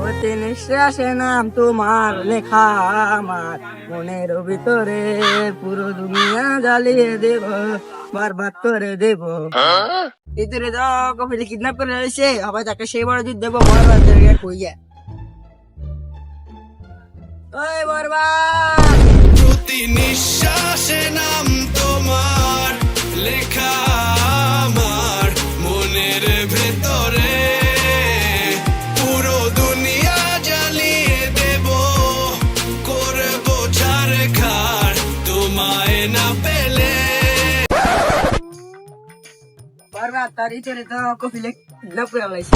প্রতি নিঃশ্বাসে নাম তোমার লেখা আমার মনের ভিতরে, পুরো দুনিয়া জ্বালিয়ে দেব, বরবাদ করে দেব। ভিতরে তো কপিলে কিডন্যাপ করে রয়েছে, আবার তাকে সেই বড় দুধ দেবো, বরবাদ কইয়া। ওই বরবাদ, প্রতি নিঃশ্বাসে নাম তোমার লেখা আমার মনের ভেতরে, পুরো দুনিয়া জ্বালিয়ে দেব, করবো ছারখার তোমায় না পেলে। বরবাদ তার ভিতরে তো কপিলে কিডন্যাপ করে রয়েছে।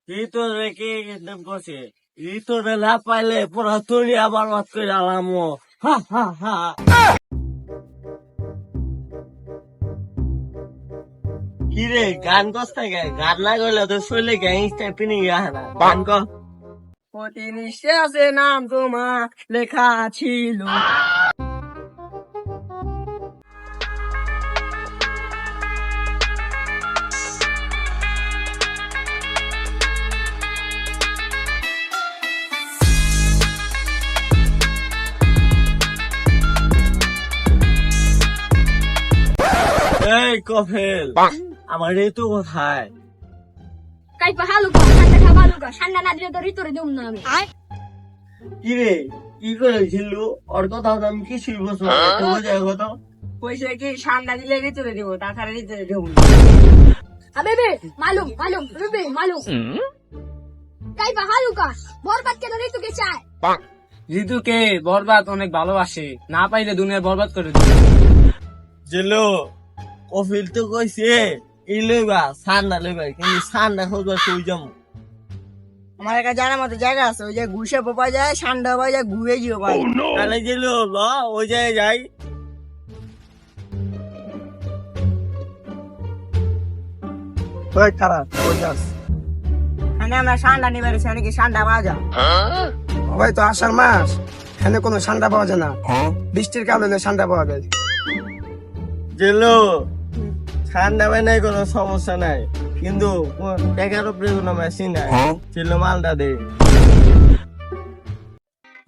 ভিতরে কে কিডন্যাপ করছে? ভিতরে না পাইলে পুরো দুনিয়া বরবাদ করে আলাম। হা হা হা। কিরে গান কষ্ট গায়? গান না করলে তো শৈলে গাই স্টেপিনি গায় না। গান কর। প্রতি নিঃশ্বাসে নাম তোমার লেখা ছিল। এই কফেল, আমার ঋতু কোথায়? কাইপা হালুকা ঠান্ডা খাওয়া হালুকা ঠান্ডা না দিলে তো ঋতুরে দিম না আমি। কিরে কি করেছিল? ওর কথা তো আমি কিছুই বুঝবো না। তো বোঝায় কত? পয়সা কি ঠান্ডা দিলে ভিতরে দেবো, তাছাড়া ভিতরে দেবো না। আবেবে মালুম মালুম রুবে মালুম। কাইপা হালুকা বরবাদ কেন ঋতুকে চায়? ঋতুকে বরবাদ অনেক ভালোবাসে, না পাইলে দুনিয়ার বরবাদ করে দেবে। জেলো কফিল তো কইছে এই লইবা সান্ডা লইবা, কিন্তু সান্ডা খোঁজবা কই যাবো? আমার একটা জানার মতো জায়গা আছে, ওই যে ঘুষে পোপা যায়, ঠান্ডা পাওয়া যায়, ঘুরে গিয়ে পাই। তাহলে জেলো ল ওই জায়গায় যাই। খারাপ ওই যাস মানে আমরা ঠান্ডা নিবে সেখানে কি ঠান্ডা পাওয়া যায়? ভাই তো আষাঢ় মাস, এখানে কোনো ঠান্ডা পাওয়া যায় না, বৃষ্টির কারণে ঠান্ডা পাওয়া যায়। জেলো ঠান্ডা নাই কোনো সমস্যা নাই, কিন্তু টাকার উপরে কোনো মেশিন নাই। জেলো মালটা দে।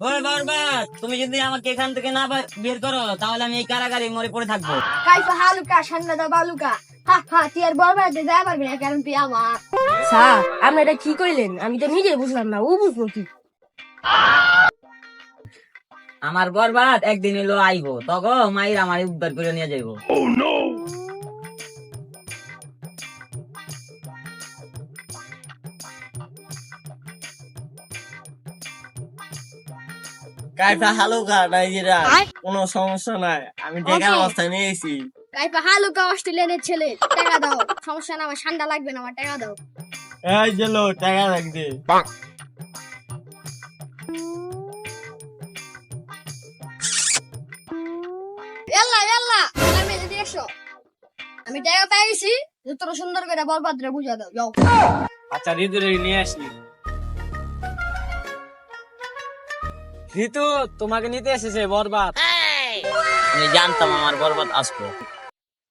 ওই বরবাদ, তুমি যদি আমাকে এখান থেকে না বের করো তাহলে আমি এই কারাগারে মরে পড়ে থাকবো। কাইপা হালুকা ঠান্ডা দাও বালুকা। হা হা তুই আর বরবাদ যাই পারবি না, কারণ তুই আমার। স্যার আপনি এটা কি কইলেন? আমি তো নিজে বুঝলাম না, ও বুঝলো কি? আমার বরবাদ একদিন এলো আইবো, তখন মাইর আমার উদ্ধার করে নিয়ে যাইবো। কাইটা হালুকা নাইজেরা, কোনো সমস্যা নাই, আমি টাকা অবস্থায় নিয়েছি। কাইপা হালুকা অস্ট্রেলিয়ানের ছেলে, টাকা দাও। সমস্যা না, আমার ঠান্ডা লাগবে না, আমার টাকা দাও। এই জেলো টাকা লাগবে। এল্লা এল্লা আমি যদি এসো, আমি টাকা পেয়ে গেছি, তোর সুন্দর করে বরবাদ রে বুঝা দাও যাও। আচ্ছা ঋতু নিয়ে আসি। ঋতু তোমাকে নিতে এসেছে বরবাদ। আমি জানতাম আমার বরবাদ আসবে।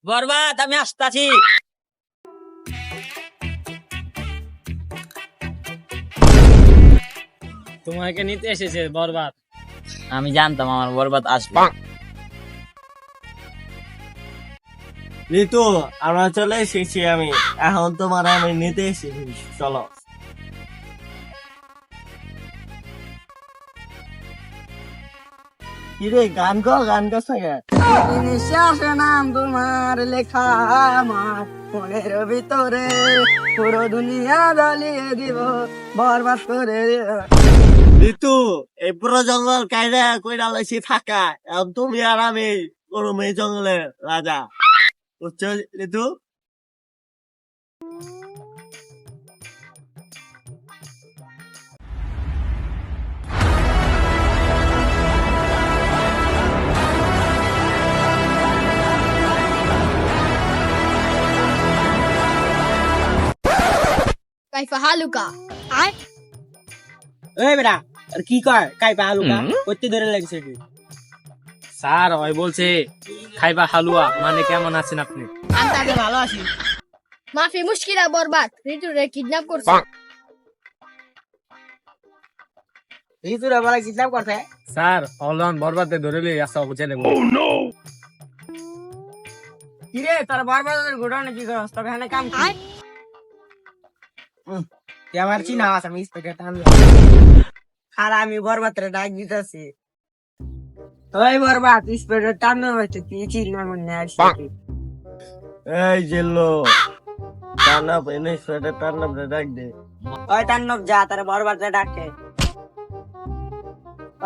বরবাদ আমি আসতাছি। তোমাকে নিতে এসেছে বরবাদ। আমি জানতাম আমার বরবাদ আসবে। ঋতু আমরা চলে এসেছি, আমি এখন তোমার আমি নিতে এসেছি, চলো। কিরে গান কর, গান কর থাকে। নিঃশ্বাসে নাম তোমার লেখা আমার মনের ভিতরে, পুরো দুনিয়া জ্বালিয়ে দিব, বরবাদ করে দেব। ঋতু এই পুরো জঙ্গল কায়দা কইরা লাইছি থাকা, এখন তুমি আর আমি করুম এই জঙ্গলের রাজা, বুঝছো ঋতু? কাইপা হালুকা এই বেটা আর কি কয় কাইপা হালুকা করতে ধরে লাগছে কি? স্যার ওই বলছে খাইবা হালুয়া মানে কেমন আছেন আপনি? আমি তাকে ভালো আছি। মাফি মুশকিলা বরবাদ ঋতুরে কিডন্যাপ করছে। ঋতুরা বলে কিডন্যাপ করছে স্যার অলন বরবাদে ধরে লিয়ে আসা বুঝে নেব কিরে তোর বরবাদের ঘটনা কি করছ তোকে এখানে কাম কি তুই আমার চিনা আছে আমি ইন্সপেক্টর টানলাম আর আমি বরবাদরে ডাক দিতেছি ওই বরবাদ ইন্সপেক্টর টানলাম হচ্ছে তুই চিনা মনে আসছি এই জেলো টানা পেনে সেটা টানা ডাক দে ওই টান্নব যা তার বরবাদরে ডাকে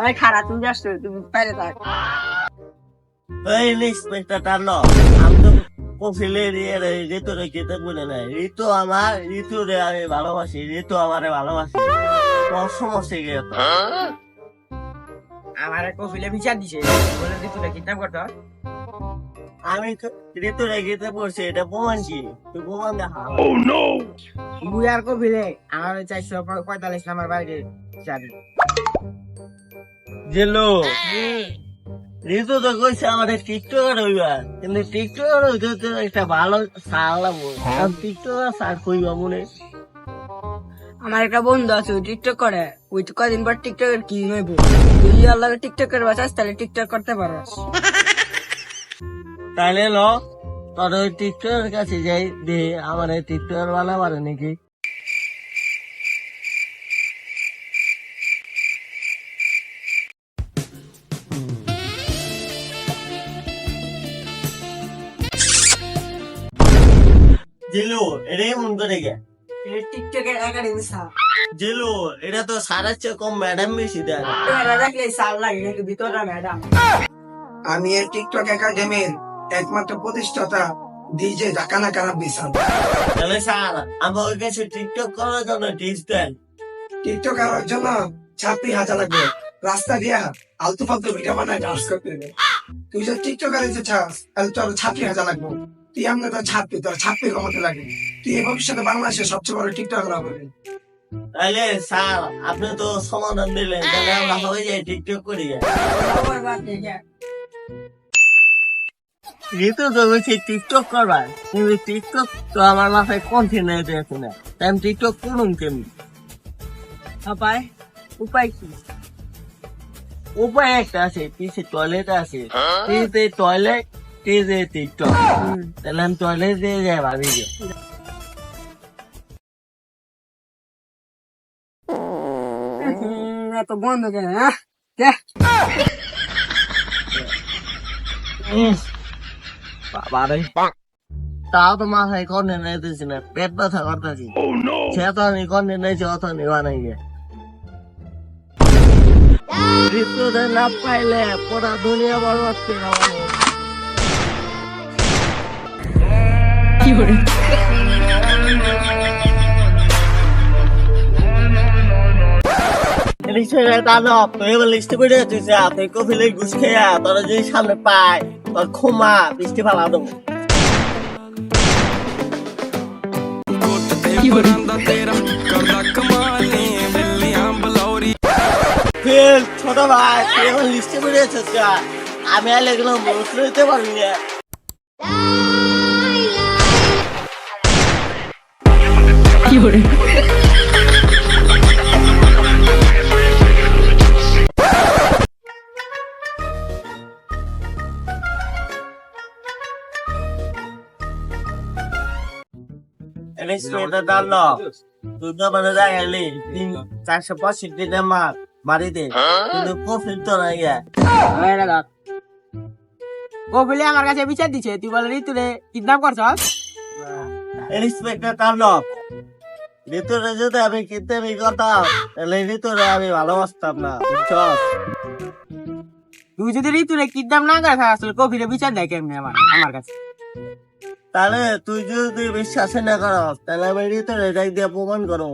ওই খারা তুমি যাস তুমি বাইরে থাক এই ইন্সপেক্টর টানো আমি তো কফিলে দিয়ে ঋতু রেখে বলে নাই ঋতু আমার ঋতু রে আমি ভালোবাসি ঋতু আমারে ভালোবাসি তোর সমস্যা কি আমার কফিলে বিচার দিছে বলে তুই তুলে কিডন্যাপ করতে আমি তো ঋতু রেখে পড়ছি এটা প্রমাণ কি তুই প্রমাণ দেখা বুই আর কফিলে আমার 445 নাম্বার বাড়িতে যাবি জেলো ঋতু তো কইছে আমাদের টিকটকার হইবা কিন্তু টিকটকার হইতে তো একটা ভালো সার লাগবো টিকটকার সার কইবা মনে আমার একটা বন্ধু আছে ওই টিকটক করে ওই তো কদিন পর টিকটকের কি হইব তুই আল্লাহ টিকটকের বাঁচাস তাহলে টিকটক করতে পারস তাইলে ল তোর ওই টিকটকের কাছে যাই দে আমার এই টিকটকার বানা পারে নাকি জেলো এটাই মন করে গে টিকটকের একাডেমি সাল জেলো এটা তো সারার চেয়ে কম ম্যাডাম বেশি দেয় রাখলে সাল লাগে কিন্তু ভিতরে ম্যাডাম আমি এই টিকটক একাডেমির একমাত্র প্রতিষ্ঠাতা ডিজে জাকানা কানা বিশাল। তাহলে স্যার আমার কাছে টিকটক করার জন্য টিপস দেন টিকটক করার জন্য 36,000 লাগবে রাস্তা দিয়া আলতু ফালতু ভিডিও বানায় ডান্স করতে হবে তুই যে টিকটকার হইতে চাস তাহলে তোর 36,000 লাগবে তুই এমনি তোর ছাপ্পি কমাতে লাগে তুই এই ভবিষ্যতে বাংলাদেশের সবচেয়ে বড় টিকটকার হবে তাহলে স্যার আপনি তো সমাধান দিলেন তাহলে আমরা হয়ে যাই টিকটক করি ঋতু তো বলছি টিকটক করবার কিন্তু টিকটক তো আমার মাথায় কন্টিনিউ আছে না তাই আমি টিকটক করুন কেমনি উপায় উপায় কি উপায় একটা আছে পিছে টয়লেট আছে পিছে টয়লেট পিছে টিকটক তাহলে আমি টয়লেট দিয়ে যাই ভাবি যে এত বন্ধ কেন হ্যাঁ বাবারে তাও তো মাথায় কন্যা নিতেছি না পেট ব্যথা করতেছি সে তো আমি কন্যা নিয়েছি অত নেওয়া নাই গে ঋতুরে না পাইলে পুরা দুনিয়া বরবাদ করে দেবো। লিস্টে করে তুই কফিলে ঘুষ খেয়া তোরা যদি সামনে পায় তোর ক্ষমা বৃষ্টি ফালা দেবো ছোট ভাই তুই এখন লিস্টে বেরিয়েছে আমি আর এগুলো মুসলে দিতে পারবি না তুই তো মানে দেখাইলি 465 দিনের মার বাড়িতে কিন্তু প্রফিট তো নাই কফিলে আমার কাছে বিচার দিছে তুই বলে ঋতুরে কিডন্যাপ করছস ইন্সপেক্টর টার্নপ ঋতুরে যদি আমি কিডন্যাপ করতাম তাহলে ঋতুরে আমি ভালোবাসতাম না বুঝছস তুই যদি ঋতুরে কিডন্যাপ না করে আসলে কফিলে বিচার দেয় কেমনি আমার কাছে তাহলে তুই যদি বিশ্বাস না করস তাহলে আমি ঋতুরে যাই দিয়ে প্রমাণ করো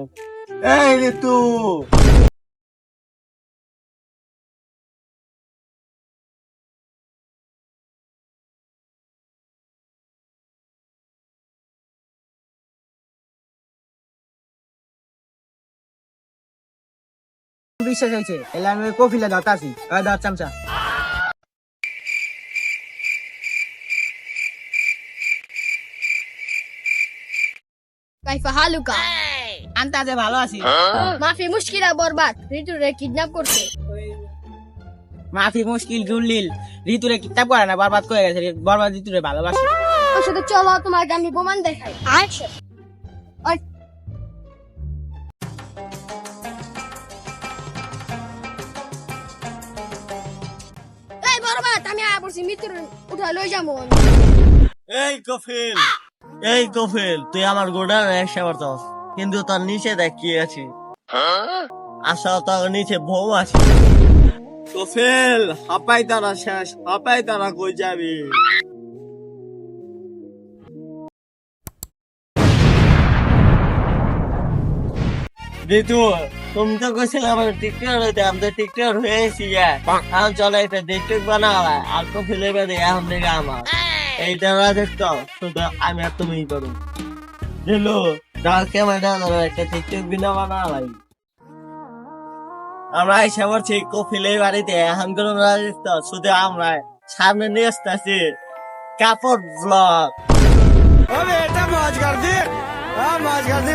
এই ঋতু বিশ্বাস হয়েছে তাহলে আমি কফিলে দাঁতাছি দাঁত চামচা كيف حالك؟ আন্তাজে ভালো আছি। মাফি মুশকিলা বরবাদ ঋতুরে কিডন্যাপ করছে। মাফি মুশকিল জুল্লিল ঋতুরে কিতাব করে না, বরবাদ করে গেছে। বরবাদ ঋতুরে ভালোবাসে। ওর সাথে চলো তোমাকে আমি প্রমাণ দেখাই। আচ্ছা এই বরবাদ আমি আয়া পড়ছি, মৃত্যুর উঠা লই যাবো। এই কফিল তুই আমার গোডার একশো করছস, কিন্তু তোর নিচে দেখ কি আছে। আসা তোর নিচে বউ আছে। কফিল হাপাই তারা শেষ, হাপাই তারা কই যাবি? ঋতু তুমি তো কইছিলে আমার টিকটক হইতে, আমি তো টিকটক হয়েছি। এখন চলো একটা টিকটক বানাওয়া, আর কফিলের বাদে এখন থেকে আমার এইটা দেখতো শুধু আমি আর তুমি করো। দিলো ডাল ক্যামেরা একটা টিকটক বিনা বানালাই। আমরা এসে পড়ছি কফিলের বাড়িতে, এখন কোনো দেখতো শুধু আমরা সামনে নিয়ে আসতেছি কাপড় ব্লগ। এটা মাছ কাটছি, মাছ কাটছি